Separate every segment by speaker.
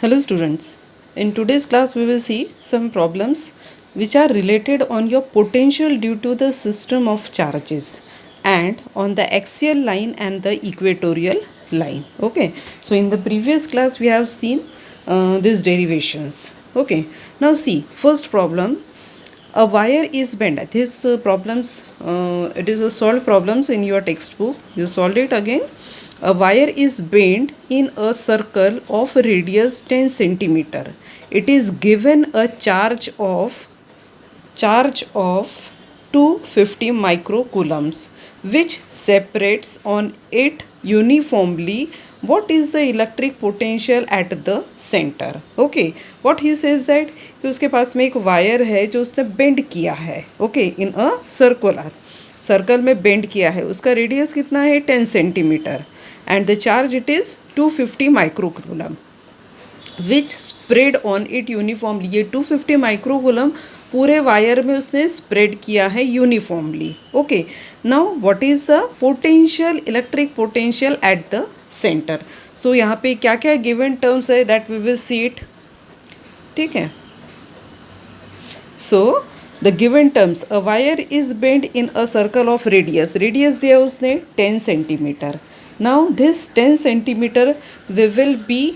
Speaker 1: Hello students, in today's class we will see some problems which are related on your potential due to the system of charges and on the axial line and the equatorial line. Okay, so in the previous class we have seen these derivations. Okay, now see, first problem, a wire is bent. This problems, it is a solved problems in your textbook. You solve it again. A wire is bent in a circle of radius 10 centimeter. It is given a charge of 250 microcoulombs, which separates on it uniformly. What is the electric potential at the center? Okay, what he says that कि उसके पास में एक wire है जो उसने bend किया है. Okay, in a circle में बेंड किया है. उसका रेडियस कितना है? 10 centimetre and the charge it is 250 microcoulomb which spread on it uniformly. ये 250 माइक्रोकूलम पूरे वायर में उसने स्प्रेड किया है uniformly. Okay, now what is the potential, electric potential at the centre. So यहाँ पे क्या क्या गिवन टर्म्स है that we will see it. ठीक है, so the given terms, a wire is bend in a circle of radius दिया उसने 10 centimetre. Now this 10 centimetre we will be,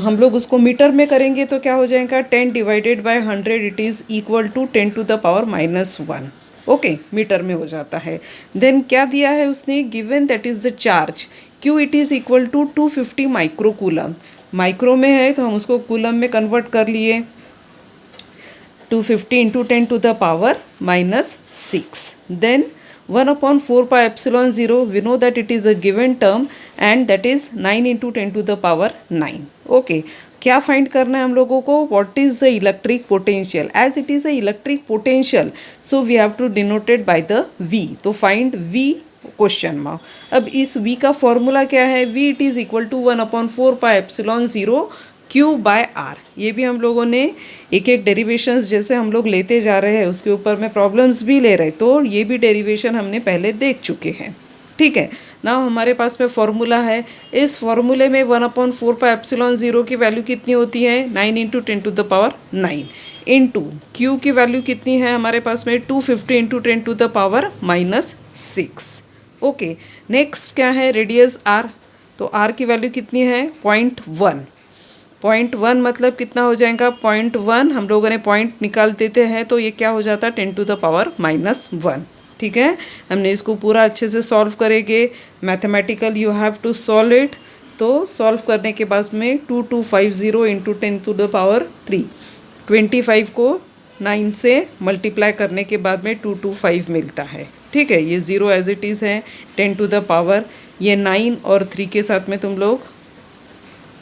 Speaker 1: हम लोग उसको मीटर में करेंगे तो क्या हो जाएगा? 10 divided by 100 it is equal to 10 to the power -1. Okay, metre में हो जाता है. देन क्या दिया है उसने? Given that is the charge Q, it is equal to 250 microcoulomb. Micro में है तो हम उसको कूलम में कन्वर्ट कर लिए. 250 इंटू 10 टू द पावर -6. देन 1/4 pi epsilon 0, we know that it is a given term and that is 9 into 10 to the power 9. Okay, क्या फाइंड करना है हम लोगों को? What is the electric potential. As it is a electric potential so we have to denoted by the V. तो find V question mark. अब इस V का फॉर्मूला क्या है? We it is equal to 1/4 pi epsilon 0 Q by R. ये भी हम लोगों ने एक एक डेरिवेशंस जैसे हम लोग लेते जा रहे हैं उसके ऊपर में प्रॉब्लम्स भी ले रहे, तो ये भी डेरिवेशन हमने पहले देख चुके हैं. ठीक है, ना हमारे पास में फॉर्मूला है. इस फॉर्मूले में 1/4 pi epsilon 0 की वैल्यू कितनी होती है? 9 into 10 to the power 9 into Q की वैल्यू कितनी है हमारे पास में? 250 into 10 to the power -6. Okay, next क्या है? Radius R. तो आर की वैल्यू कितनी है? 0.1. 0.1 मतलब कितना हो जाएगा? 0.1 हम लोगों ने पॉइंट निकाल देते हैं तो ये क्या हो जाता है? 10 टू द पावर -1. ठीक है, हमने इसको पूरा अच्छे से सॉल्व करेंगे. Mathematical you have to solve it. तो सॉल्व करने के बाद में 2250 इंटू 10 टू द पावर 3, 25 को 9 से मल्टीप्लाई करने के बाद में 225 मिलता है. ठीक है, ये 0 एज इट इज़ है. 10 टू द पावर, ये 9 और 3 के साथ में तुम लोग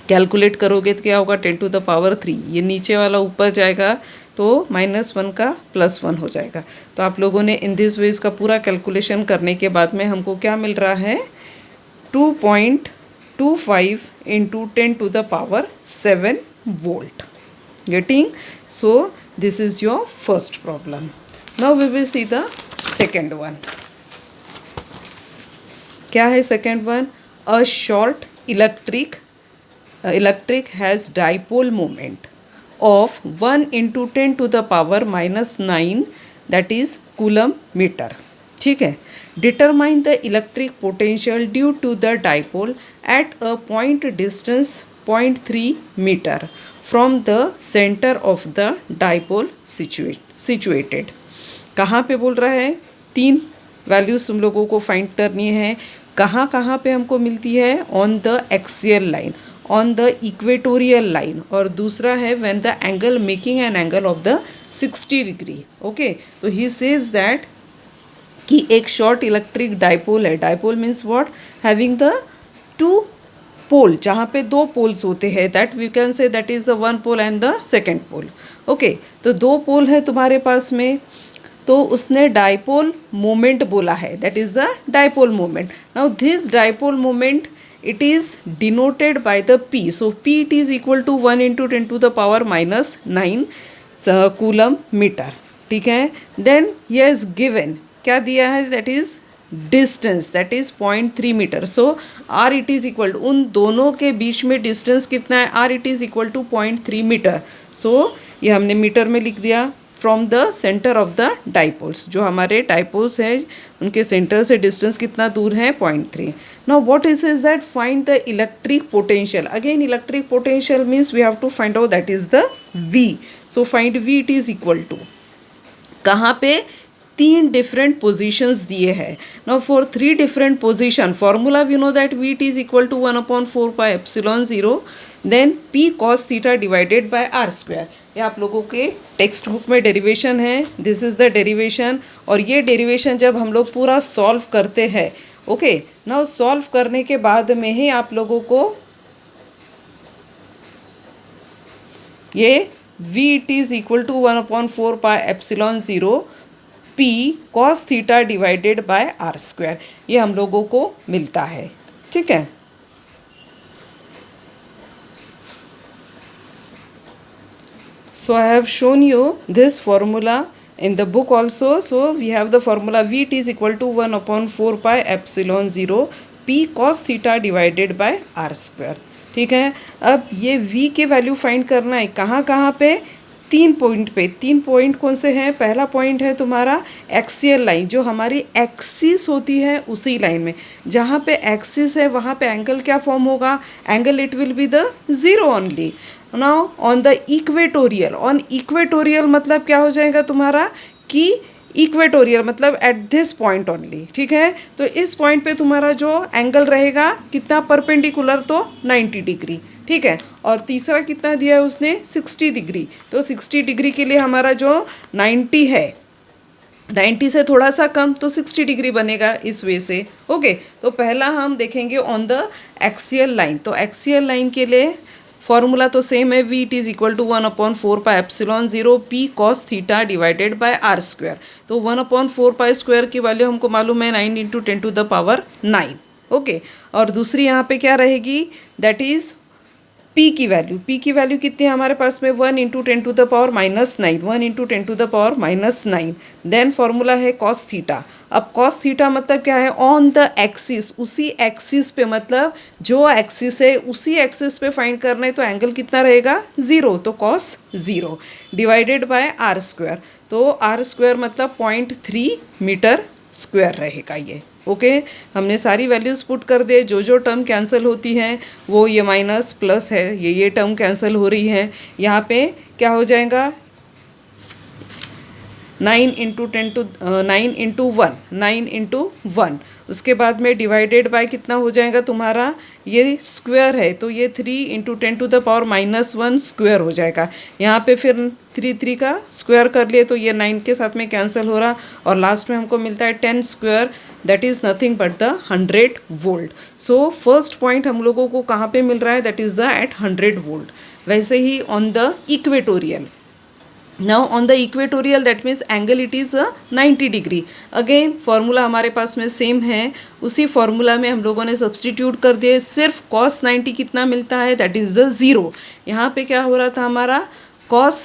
Speaker 1: कैलकुलेट करोगे तो क्या होगा? 10 टू द पावर 3. ये नीचे वाला ऊपर जाएगा तो -1 का +1 हो जाएगा. तो आप लोगों ने इन दिस वे इसका पूरा कैलकुलेशन करने के बाद में हमको क्या मिल रहा है? 2.25 into 10 to the power 7 volt. Getting? So this is your first problem. Now we will see the second one. क्या है second one? A short electric has dipole moment of 1 into 10 to the power -9, that is coulomb meter. ठीक है, determine the electric potential due to the dipole at a point distance 0.3 meter from the center of the dipole situated. कहाँ पे बोल रहा है? 3 values तुम लोगों को फाइंड करनी है. कहाँ कहाँ पे हमको मिलती है? On the axial line, on the equatorial line, और दूसरा है when the angle making an angle of the 60 degree. Okay, तो ही सेज दैट कि एक शॉर्ट इलेक्ट्रिक डाइपोल है. Dipole means what? Having the 2 pole, जहाँ पे 2 पोल्स होते हैं, that we can say that is the 1 pole and the second pole. Okay, तो 2 पोल है तुम्हारे पास में, तो उसने डाइपोल मोमेंट बोला है, that is the dipole moment. Now this dipole moment it is denoted by the P. So P it is equal to 1 into 10 to the power -9 coulomb meter. ठीक है, then he has given, क्या दिया है? that is distance that is 0.3 metre. So R it is equal to, उन दोनों के बीच में डिस्टेंस कितना है, R it is equal to 0.3 metre. So ये हमने मीटर में लिख दिया. From the centre of the dipoles, जो हमारे डाइपोल्स है उनके सेंटर से डिस्टेंस कितना दूर है, 0.3. Now what is that, find the electric potential. Again electric potential means we have to find out that is the V. So find V it is equal to, कहाँ पे, 3 different positions दिए हैं. Now for 3 different position, formula we know that V it is equal to 1/4 pi epsilon 0 then P cos theta divided by R square. ये आप लोगों के text book में derivation है, दिस इज़ द डेरिवेशन. और ये डेरिवेशन जब हम लोग पूरा सॉल्व करते हैं, ओके, नाउ सॉल्व करने के बाद में ही आप लोगों को ये V it is equal to 1/4 pi epsilon 0 P cos theta divided by R square, ये हम लोगों को मिलता है. ठीक है. So I have shown you this formula in the book also. So we have the formula V it is equal to 1/4 pi epsilon 0 P cos theta divided by R square. ठीक है. अब ये V के value find करना है. कहाँ कहाँ पे, 3 पॉइंट पे. 3 पॉइंट कौन से हैं, पहला पॉइंट है तुम्हारा एक्सियल लाइन, जो हमारी एक्सिस होती है उसी लाइन में. जहाँ पे एक्सिस है वहाँ पे एंगल क्या फॉर्म होगा, angle it will be the 0 only. Now on the equatorial, on equatorial मतलब क्या हो जाएगा तुम्हारा, कि इक्वेटोरियल मतलब एट दिस पॉइंट ओनली. ठीक है. तो इस पॉइंट पे तुम्हारा जो एंगल रहेगा कितना, परपेंडिकुलर, तो 90 डिग्री. ठीक है. और तीसरा कितना दिया है उसने, 60 डिग्री. तो 60 डिग्री के लिए हमारा जो 90 है, 90 से थोड़ा सा कम, तो 60 डिग्री बनेगा इस वे से. ओके. तो पहला हम देखेंगे ऑन द एक्सियल लाइन. तो एक्सियल लाइन के लिए फॉर्मूला तो सेम है, V it is equal to 1/4 pi epsilon 0 P cos theta divided by R square. तो 1/4 पाई स्क्वायर की वैल्यू हमको मालूम है 9 × 10⁹. ओके. और दूसरी यहाँ पे क्या रहेगी, दैट इज़ P की वैल्यू. P की वैल्यू कितनी है हमारे पास में, 1 × 10⁻⁹, 1 × 10⁻⁹. देन फॉर्मूला है cos थीटा. अब cos थीटा मतलब क्या है, ऑन द एक्सिस, उसी एक्सिस पे, मतलब जो एक्सिस है उसी एक्सिस पे फाइंड करना है. तो एंगल कितना रहेगा, 0, तो cos 0 divided by R square. तो R स्क्वायर मतलब 0.3 मीटर स्क्वायर रहेगा ये. ओके. हमने सारी वैल्यूज़ पुट कर दे. जो जो टर्म कैंसिल होती हैं वो ये माइनस प्लस है, ये टर्म कैंसिल हो रही है. यहाँ पे क्या हो जाएगा, 9 × 1. उसके बाद में डिवाइडेड बाय कितना हो जाएगा तुम्हारा, ये स्क्वायर है तो ये 3 × 10⁻⁻1 स्क्वायर हो जाएगा. यहाँ पे फिर 3 का स्क्वायर कर लिए तो ये 9 के साथ में कैंसिल हो रहा. और लास्ट में हमको मिलता है 10 square, that is nothing but the 100 volt. So first point हम लोगों को कहाँ पे मिल रहा है, that is the at 100 volt. वैसे ही on the equatorial, now on the equatorial that means angle it is 90 degree. Again formula हमारे पास में सेम है, उसी फार्मूला में हम लोगों ने सब्सटीट्यूट कर दिए. सिर्फ cos 90 कितना मिलता है, दैट इज़ द 0. यहाँ पे क्या हो रहा था हमारा, cos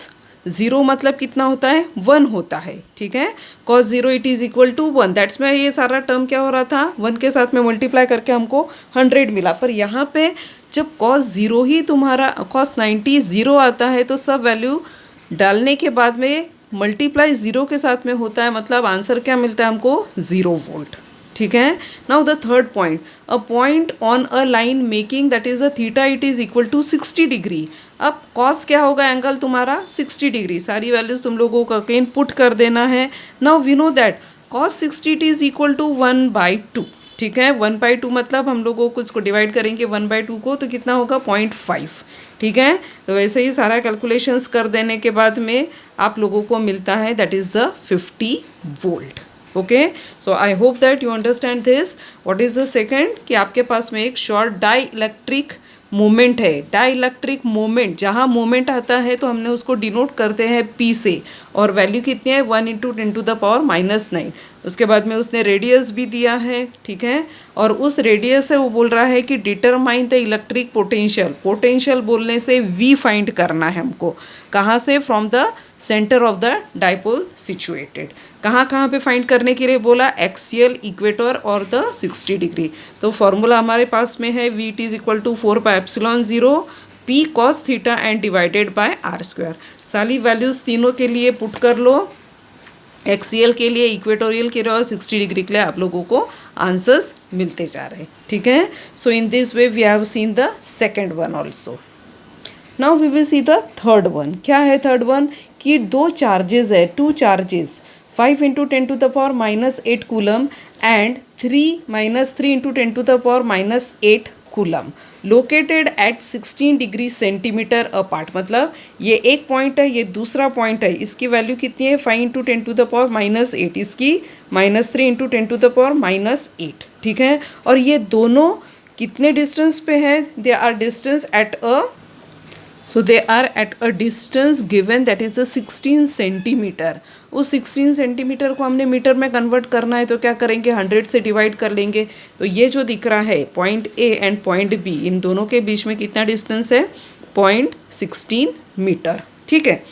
Speaker 1: 0 मतलब कितना होता है, 1 होता है. ठीक है. cos 0 it is equal to 1. That's में ये सारा टर्म क्या हो रहा था, 1 के साथ में मल्टीप्लाई करके हमको 100 मिला. पर यहाँ पे जब cos 0 ही तुम्हारा, cos 90 0 आता है तो सब वैल्यू डालने के बाद में मल्टीप्लाई 0 के साथ में होता है, मतलब आंसर क्या मिलता है हमको, 0 वोल्ट. ठीक है. Now the third point, a point on a line making that is a theta it is equal to 60 degree. अब कॉस क्या होगा एंगल तुम्हारा, 60 डिग्री. सारी वैल्यूज़ तुम लोगों को अगेन पुट कर देना है. Now we know that cos 60 is equal to 1/2. ठीक है. 1/2 मतलब हम लोगों को इसको डिवाइड करेंगे 1/2 को, तो कितना होगा, 0.5. ठीक है. तो वैसे ही सारा कैलकुलेशंस कर देने के बाद में आप लोगों को मिलता है that is the 50 volt. Okay. So I hope that you understand this. What is the second, कि आपके पास में एक शॉर्ट डाई इलेक्ट्रिक मोमेंट है. डाई इलेक्ट्रिक मोमेंट, जहाँ मोमेंट आता है तो हमने उसको डिनोट करते हैं P से, और वैल्यू कितनी है, 1 × 10⁻⁹. उसके बाद में उसने रेडियस भी दिया है, ठीक है, और उस रेडियस से वो बोल रहा है कि determine the electric potential. Potential बोलने से वी फाइंड करना है हमको, कहाँ से, from the centre of the dipole situated. कहाँ पे फाइंड करने के लिए बोला, एक्सियल, इक्वेटर और द 60 डिग्री। तो फॉर्मूला हमारे पास में है we it is equal to 4πε0 p cos theta and divided by R square. सारी वैल्यूज़ तीनों के लिए पुट कर लो, एक्सियल के लिए, इक्वेटोरियल के लिए और 60 डिग्री के लिए आप लोगों को आंसर्स मिलते जा रहे हैं, ठीक है। So in this way we have seen the second one also. Now we will see the third one. क्या है थर्ड वन, कि दो चार्जेस है, two charges 5 × 10⁻⁸ coulomb and 3 - 3 × 10⁻⁸ coulomb located at 16 degree centimetre apart. मतलब ये एक point है, ये दूसरा पॉइंट है, इसकी वैल्यू कितनी है, 5 × 10⁻⁸, इसकी -3 × 10⁻⁸, ठीक है। और ये दोनों कितने डिस्टेंस पे है, they are distance at a, so they are at a distance given that is 16 centimetre. उस 16 सेंटीमीटर को हमने मीटर में कन्वर्ट करना है, तो क्या करेंगे, 100 से डिवाइड कर लेंगे। तो ये जो दिख रहा है point A and point B, इन दोनों के बीच में कितना डिस्टेंस है, 0.16 मीटर, ठीक है।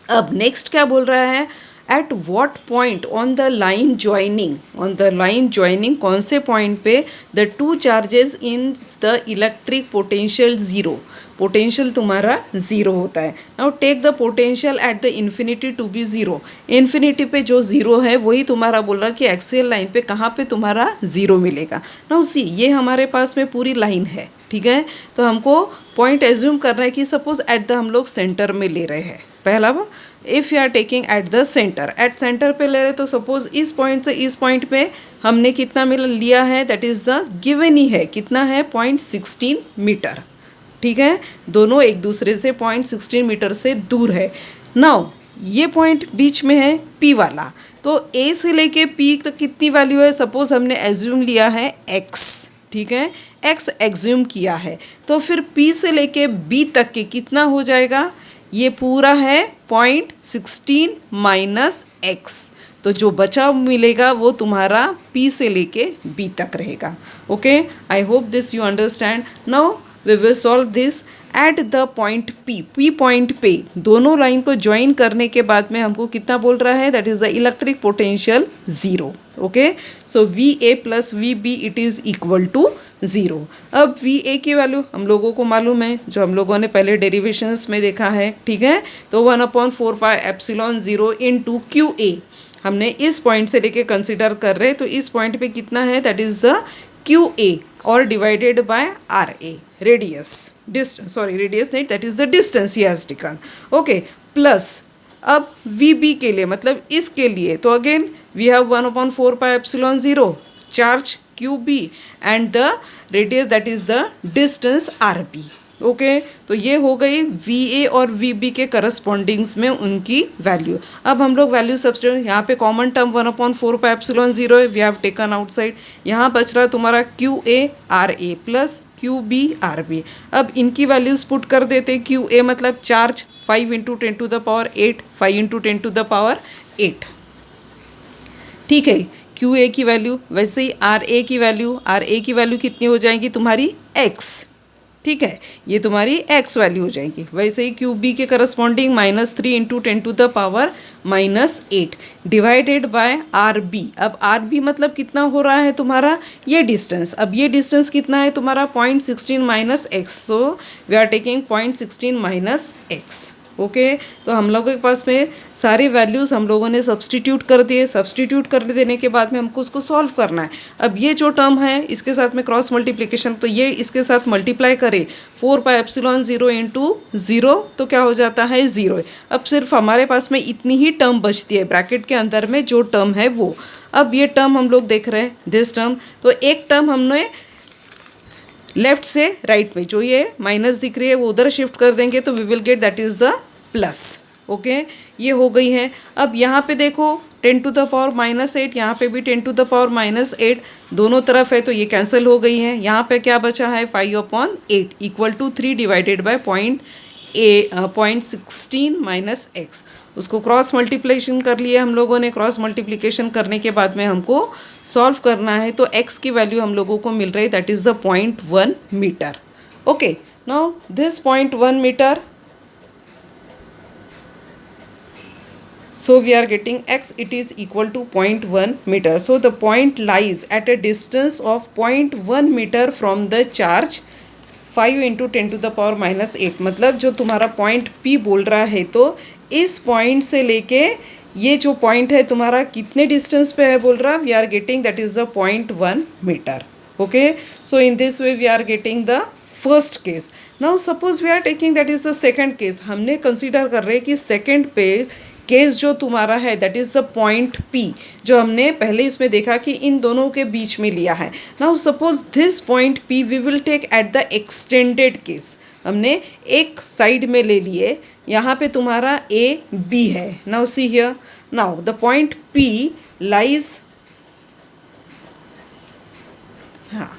Speaker 1: अब नेक्स्ट क्या बोल रहा है, at what point on the line joining, on the line joining कौन से पॉइंट पे the two charges in the electric potential zero, potential तुम्हारा ज़ीरो होता है। Now take the potential at the infinity to be zero. Infinity पे जो zero है वही तुम्हारा बोल रहा है कि एक्सियल लाइन पे कहाँ पे तुम्हारा ज़ीरो मिलेगा। नाउ सी, ये हमारे पास में पूरी लाइन है, ठीक है। तो हमको पॉइंट एज्यूम करना है कि सपोज एट द हम लोग सेंटर में ले रहे हैं। पहला वो, if you are taking at the centre, at centre पे ले रहे, तो सपोज इस पॉइंट से इस पॉइंट पे हमने कितना लिया है, दैट इज़ द गिवन ही है, कितना है, 0.16 मीटर, ठीक है। दोनों एक दूसरे से 0.16 मीटर से दूर है। नाउ ये पॉइंट बीच में है P वाला, तो A से लेके P तक कितनी वैल्यू है, सपोज हमने एज्यूम लिया है X, ठीक है, X एज्यूम किया है, तो फिर P से लेके B तक के कितना हो जाएगा, ये पूरा है 0.16 माइनस X। तो जो बचा मिलेगा वो तुम्हारा P से लेके B तक रहेगा। Okay, I hope this you understand. Now we will solve this at the point P point पे दोनों लाइन को ज्वाइन करने के बाद में हमको कितना बोल रहा है, that is the electric potential zero. Okay, so VA plus VB it is equal to zero. अब VA की वैल्यू हम लोगों को मालूम है, जो हम लोगों ने पहले डेरिवेशंस में देखा है, ठीक है। तो 1/4πε0 इंटू QA हमने इस पॉइंट से लेके कंसिडर कर रहे हैं, तो इस पॉइंट पे कितना है, दैट इज़ द QA और divided by RA, radius, radius नहीं, दैट इज़ द डिस्टेंस ही हैज़ टेकन। ओके, प्लस अब VB के लिए, मतलब इसके लिए, तो again we have 1/4πε0 charge QB and the radius that is the distance RB। ओके, तो ये हो गई VA और VB के करस्पॉन्डिंग्स में उनकी वैल्यू। अब हम लोग वैल्यू सब्स्टिट्यूट, यहाँ पे कॉमन टर्म 1/4πε0 है, वी हैव टेकन आउटसाइड। यहाँ बच रहा तुम्हारा QA RA plus QB RB। अब इनकी वैल्यूज़ पुट कर देते। QA मतलब चार्ज 5 × 10⁸, 5 × 10⁸, ठीक है। QA की वैल्यू, वैसे ही RA की वैल्यू कितनी हो जाएगी तुम्हारी X, ठीक है, ये तुम्हारी X वैल्यू हो जाएगी। वैसे ही QB के करस्पॉन्डिंग -3 × 10⁻⁸ डिवाइडेड बाय RB। अब RB मतलब कितना हो रहा है तुम्हारा, ये डिस्टेंस। अब ये डिस्टेंस कितना है तुम्हारा, 0.16 - X, so we are taking 0.16 - X। Okay, तो हम लोगों के पास में सारी वैल्यूज़ हम लोगों ने सब्सटीट्यूट कर दिए। सब्सटीट्यूट कर देने के बाद में हमको उसको सॉल्व करना है। अब ये जो टर्म है इसके साथ में क्रॉस मल्टीप्लिकेशन, तो ये इसके साथ मल्टीप्लाई करें 4πε0 इंटू 0, तो क्या हो जाता है, 0। अब सिर्फ हमारे पास में इतनी ही टर्म बचती है ब्रैकेट के अंदर में, जो टर्म है वो। अब ये टर्म हम लोग देख रहे हैं, दिस टर्म, तो एक टर्म हमने लेफ्ट से राइट में, जो ये माइनस दिख रही है वो उधर शिफ्ट कर देंगे, तो we will get that is the plus. Okay, ये हो गई है। अब यहाँ पे देखो 10⁻⁻8, यहाँ पे भी 10⁻⁻8, दोनों तरफ है तो ये कैंसिल हो गई है। यहाँ पे क्या बचा है, 5/8 equal to 3 divided by 0.16 minus X, उसको क्रॉस मल्टीप्लिकेशन कर लिया हम लोगों ने। क्रॉस मल्टीप्लिकेशन करने के बाद में हमको सॉल्व करना है, तो x की वैल्यू हम लोगों को मिल रही है, that is the 0.1 metre. Okay, now this 0.1 metre, so we are getting x, it is equal to 0.1 meter. So the point lies at a distance of 0.1 meter from the charge 5 into 10 to the power minus 8। मतलब जो तुम्हारा point P बोल रहा है, तो इस point से लेके ये जो पॉइंट है तुम्हारा कितने डिस्टेंस पे है बोल रहा, we are getting that is the 0.1 metre. Okay, so in this way we are getting the first case. Now suppose we are taking that is the second case. हमने कंसिडर कर रहे हैं कि सेकेंड पे केस जो तुम्हारा है that is the point P, जो हमने पहले इसमें देखा कि इन दोनों के बीच में लिया है। Now suppose this point P we will take at the extended case, हमने एक साइड में ले लिए, यहाँ पे तुम्हारा A B है। Now see here, now the point P lies, हाँ,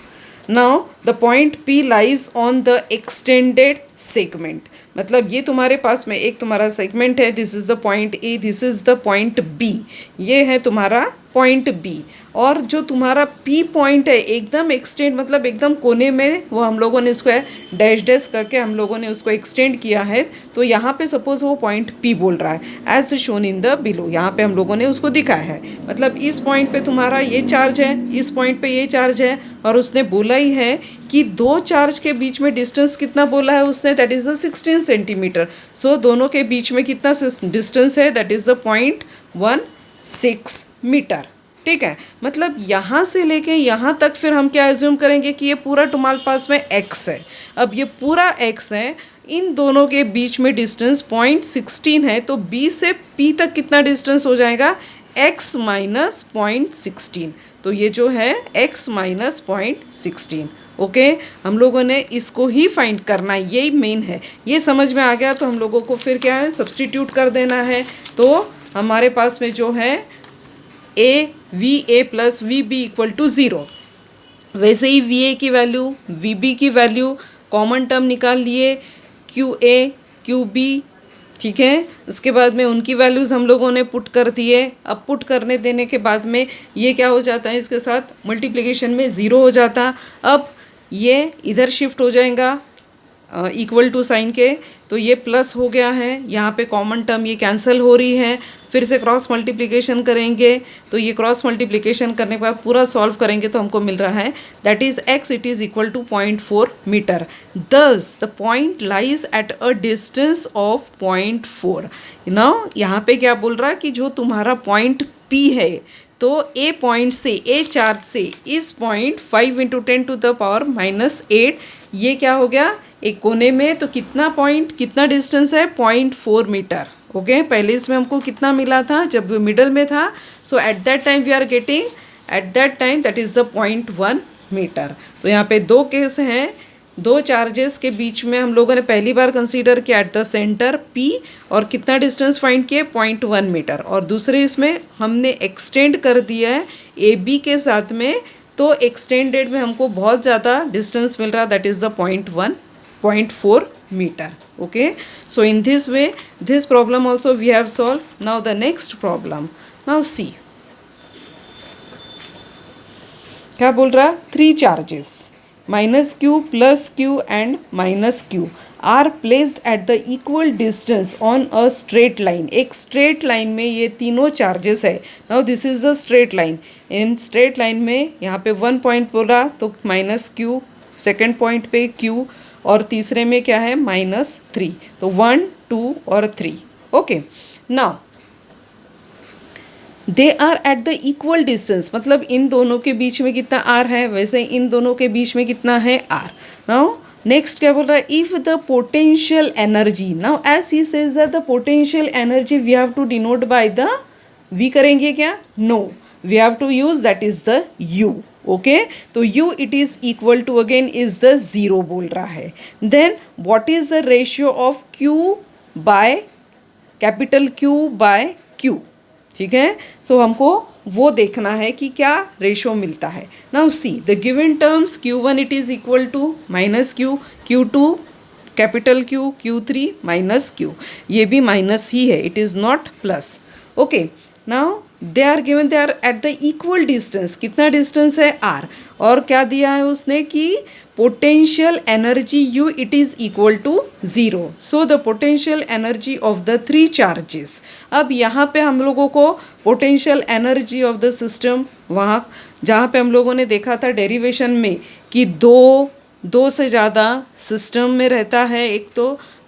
Speaker 1: now the point P lies on the extended segment. मतलब ये तुम्हारे पास में एक तुम्हारा सेगमेंट है, this is the point A, this is the point B, ये है तुम्हारा पॉइंट B। और जो तुम्हारा P पॉइंट है एकदम एक्सटेंड, मतलब एकदम कोने में, वो हम लोगों ने इसको डैश डैश करके हम लोगों ने उसको एक्सटेंड किया है। तो यहाँ पे सपोज वो पॉइंट P बोल रहा है, as shown in the below, यहाँ पे हम लोगों ने उसको दिखाया है। मतलब इस पॉइंट पे तुम्हारा ये चार्ज है, इस पॉइंट पे ये चार्ज है, और उसने बोला ही है कि दो चार्ज के बीच में डिस्टेंस कितना बोला है उसने, दैट इज़ द 16 सेंटीमीटर। सो दोनों के बीच में कितना डिस्टेंस है, दैट इज़ द 0.16 मीटर। ठीक है, मतलब यहाँ से लेके यहाँ तक फिर हम क्या एज्यूम करेंगे कि ये पूरा तुम्हारे पास में x है। अब ये पूरा x है, इन दोनों के बीच में डिस्टेंस 0.16 है, तो B से P तक कितना डिस्टेंस हो जाएगा, x माइनस 0.16। तो ये जो है x माइनस 0.16। ओके, हम लोगों ने इसको ही फाइंड करना है, यही मेन है। ये समझ में आ गया तो हम लोगों को फिर क्या है, सब्सटीट्यूट कर देना है। तो हमारे पास में जो है VA plus VB equal to 0, वैसे ही VA की वैल्यू, VB की वैल्यू, कॉमन टर्म निकाल लिए, QA QB, ठीक है। उसके बाद में उनकी वैल्यूज़ हम लोगों ने पुट कर दिए। अब पुट करने देने के बाद में ये क्या हो जाता है, इसके साथ मल्टीप्लिकेशन में 0 हो जाता। अब ये इधर शिफ्ट हो जाएगा इक्वल टू साइन के, तो ये प्लस हो गया है, यहाँ पे कॉमन टर्म ये कैंसिल हो रही है। फिर से क्रॉस मल्टीप्लिकेशन करेंगे, तो ये क्रॉस मल्टीप्लिकेशन करने के बाद पूरा सॉल्व करेंगे तो हमको मिल रहा है that is x, it is equal to 0.4 metre. Thus the point lies at a distance of 0.4। Now यहाँ पे क्या बोल रहा है कि जो तुम्हारा पॉइंट P है, तो A पॉइंट से, A चार्ज से इस point 5 into 10 to the power minus 8, ये क्या हो गया एक कोने में, तो कितना पॉइंट, कितना डिस्टेंस है, 0.4 मीटर। ओके, पहले इसमें हमको कितना मिला था जब मिडल में था, so at that time we are getting, at that time that is the 0.1 metre. तो यहाँ पे दो केस हैं, दो चार्जेस के बीच में हम लोगों ने पहली बार कंसीडर किया एट द सेंटर P, और कितना डिस्टेंस फाइंड किए, 0.1 मीटर। और दूसरे इसमें हमने एक्सटेंड कर दिया है AB के साथ में, तो एक्सटेंडेड में हमको बहुत ज़्यादा डिस्टेंस मिल रहा, that is the 0.4 meter. Okay, so in this way this problem also we have solved. Now the next problem, now see, क्या बोल रहा, 3 charges minus q plus q and minus q are placed at the equal distance on a straight line. एक straight line में ये तीनों charges है। Now this is the straight line. in straight line में यहाँ पे 1 point बोला तो minus q, सेकेंड पॉइंट पे q, और तीसरे में क्या है -3, तो 1 2 और 3। Okay, now they are at the equal distance, मतलब इन दोनों के बीच में कितना r है, वैसे इन दोनों के बीच में कितना है r। नाउ नेक्स्ट क्या बोल रहा है, if the potential energy, now as he says that the potential energy we have to denote by the, we करेंगे क्या, no, we have to use that is the u। Okay, तो u it is equal to again is the 0 बोल रहा है। Then what is the ratio of q by capital Q by q, ठीक है। सो हमको वो देखना है कि क्या रेशियो मिलता है। Now see the given terms, q1 it is equal to minus q, q2 capital Q Q3 minus Q, ये भी माइनस ही है, it is not plus. Okay, now they are given, they are at the equal distance. कितना distance है R, और क्या दिया है उसने कि potential energy U it is equal to 0. So the potential energy of the three charges. अब यहाँ पे हम लोगों को potential energy of the system, वहाँ जहाँ पे हम लोगों ने देखा था डेरिवेशन में कि दो से ज़्यादा सिस्टम में रहता है एक,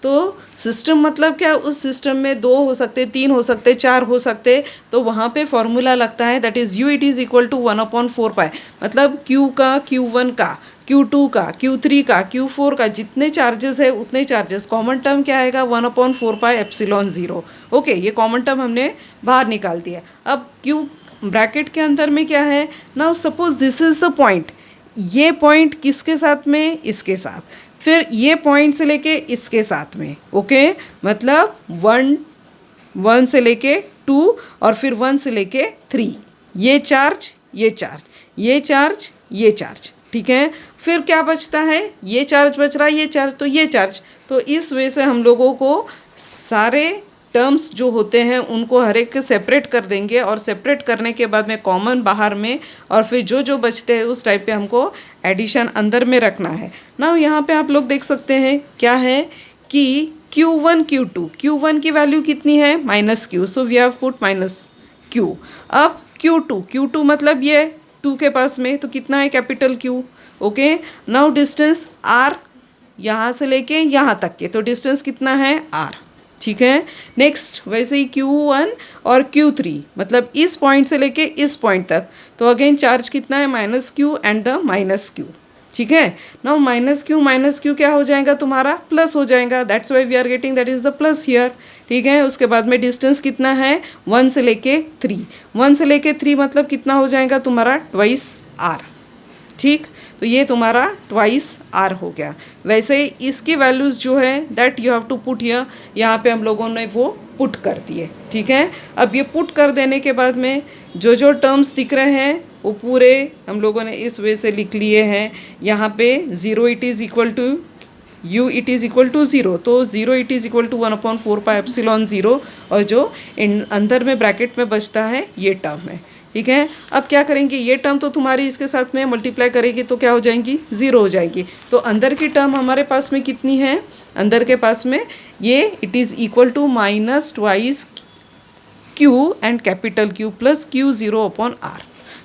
Speaker 1: तो सिस्टम मतलब क्या, उस सिस्टम में 2 हो सकते, 3 हो सकते, 4 हो सकते, तो वहाँ पे फॉर्मूला लगता है that is U it is equal to 1/4 pi. मतलब Q का, Q1 का, Q2 का, Q3 का, Q4 का, जितने चार्जेस है उतने चार्जेस. कॉमन टर्म क्या आएगा, 1/4 पाई एप्सिलॉन 0. ओके, ये कॉमन टर्म हमने बाहर निकाल दिया. अब Q ब्रैकेट के अंदर में क्या है, now suppose this is the point. ये पॉइंट किसके साथ में, इसके साथ, फिर ये पॉइंट से लेके इसके साथ में. ओके, मतलब 1 से लेके 2 और फिर 1 से लेके 3. ये चार्ज, ये चार्ज, ये चार्ज, ये चार्ज. ठीक है, फिर क्या बचता है, ये चार्ज बच रहा है, ये चार्ज, तो ये चार्ज. तो इस वजह से हम लोगों को सारे टर्म्स जो होते हैं उनको हर एक सेपरेट कर देंगे, और सेपरेट करने के बाद में कॉमन बाहर में, और फिर जो जो बचते हैं उस टाइप पे हमको एडिशन अंदर में रखना है. ना यहाँ पे आप लोग देख सकते हैं क्या है कि Q1 Q1 की वैल्यू कितनी है, -Q. So we have put -Q. अब Q2 मतलब ये 2 के पास में, तो कितना है, capital Q. Okay, now distance R यहाँ से लेके यहाँ तक के, तो डिस्टेंस कितना है, R. ठीक है, नेक्स्ट वैसे ही Q1 और Q3 मतलब इस पॉइंट से लेके इस पॉइंट तक, तो अगेन चार्ज कितना है, -Q एंड द -Q. ठीक है, नाउ -Q क्या हो जाएगा तुम्हारा, प्लस हो जाएगा. That's why we are getting that is the plus here. ठीक है, उसके बाद में डिस्टेंस कितना है, 1 से लेके 3. 1 से लेके 3 मतलब कितना हो जाएगा तुम्हारा, ट्वाइस R. ठीक, तो ये तुम्हारा ट्वाइस R हो गया. वैसे इसकी वैल्यूज़ जो है that you have to put here, यहाँ पे हम लोगों ने वो पुट कर दिए. ठीक है, अब ये पुट कर देने के बाद में जो जो टर्म्स दिख रहे हैं वो पूरे हम लोगों ने इस वे से लिख लिए हैं. यहाँ पे 0 it is equal to U it is equal to 0, तो 0 it is equal to 1/4 pi epsilon 0, और जो अंदर में ब्रैकेट में बचता है ये टर्म है. ठीक है, अब क्या करेंगे, ये टर्म तो तुम्हारी इसके साथ में मल्टीप्लाई करेगी तो क्या हो जाएंगी, 0 हो जाएगी. तो अंदर की टर्म हमारे पास में कितनी है, अंदर के पास में ये it is equal to -2 Q and capital Q plus Q0/R.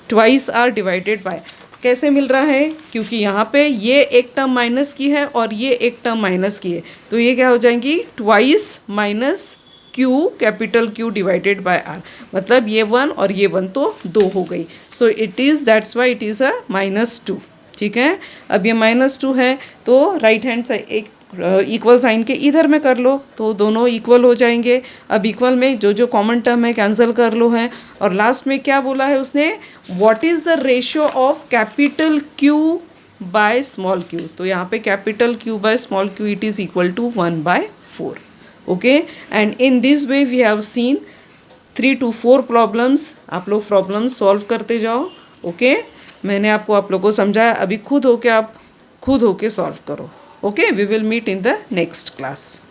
Speaker 1: Twice R divided by, कैसे मिल रहा है, क्योंकि यहाँ पे ये एक टर्म माइनस की है और ये एक टर्म माइनस की है, तो ये क्या हो जाएंगी, twice -Q capital Q divided by R. मतलब ये 1 और ये 1 तो 2 हो गई. So it is, that's why it is अ -2. ठीक है, अब ये -2 है तो राइट हैंड साइड एक इक्वल साइन के इधर में कर लो, तो दोनों इक्वल हो जाएंगे. अब इक्वल में जो जो कॉमन टर्म है कैंसिल कर लो है. और लास्ट में क्या बोला है उसने, what is the ratio of capital Q by small q. तो यहाँ पे capital Q by small q it is equal to 1/4. Okay, and in this way we have seen 3 to 4 problems. आप लोग प्रॉब्लम सॉल्व करते जाओ. Okay, मैंने आपको आप लोगों को समझाया, अभी खुद होके आप खुद होके सॉल्व करो. Okay, we will meet in the next class.